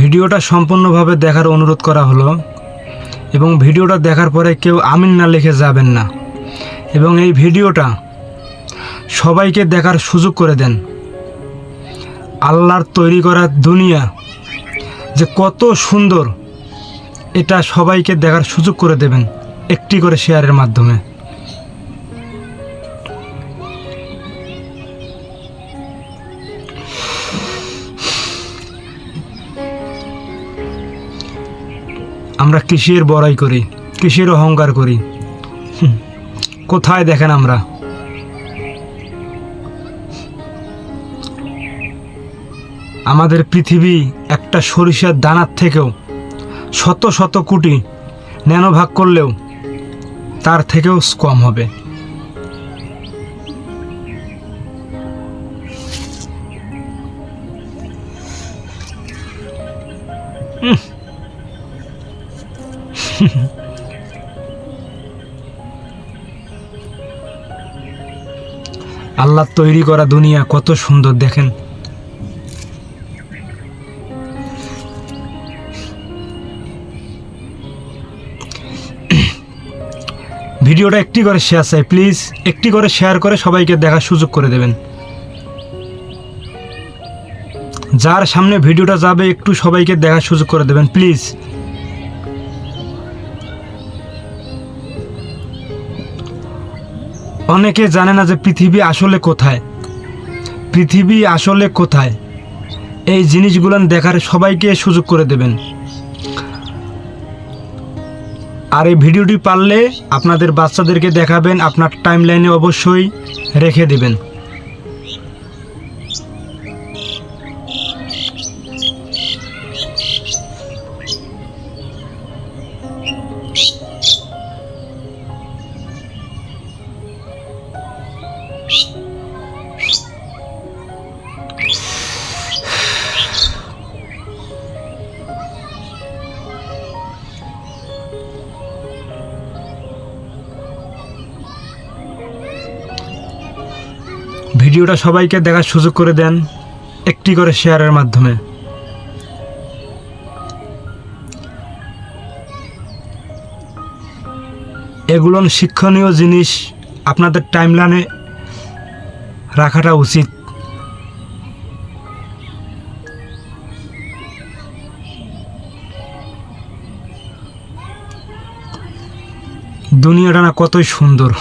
ভিডিওটা সম্পূর্ণভাবে দেখার অনুরোধ করা হলো এবং ভিডিওটা দেখার পরে কেউ আমিন না লিখে যাবেন না এবং এই ভিডিওটা সবাইকে দেখার সুযোগ করে দেন। আল্লাহর তৈরি করা দুনিয়া যে কত সুন্দর এটা সবাইকে দেখার সুযোগ করে দেবেন একটি করে শেয়ারের মাধ্যমে। আমরা কিসের বড়াই করি, কিসের অহংকার করি, কোথায় দেখেন আমরা? আমাদের পৃথিবী একটা সরিষার দানার থেকেও শত শত কোটি ন্যানোভাগ করলেও তার থেকেও কম হবে। আল্লাহ তৈরি করা দুনিয়া কত সুন্দর দেখেন। ভিডিওটা একটি করে শেয়ার চাই, প্লিজ একটি করে শেয়ার করে সবাইকে দেখার সুযোগ করে দেবেন। যার সামনে ভিডিওটা যাবে একটু সবাইকে দেখার সুযোগ করে দেবেন প্লিজ। অনেকে জানে না যে পৃথিবী আসলে কোথায়, পৃথিবী আসলে কোথায়। এই জিনিসগুলো দেখার সবাইকে সুযোগ করে দেবেন। আর এই ভিডিওটি পারলে আপনাদের বাচ্চাদেরকে দেখাবেন, আপনার টাইমলাইনে অবশ্যই রেখে দেবেন। ভিডিওটা সবাইকে দেখার সুযোগ করে দেন একটি করে শেয়ারের মাধ্যমে। এগুলো শিক্ষণীয় জিনিস আপনাদের টাইমলাইনে রাখাটা উচিত। দুনিয়াটা না কতই সুন্দর।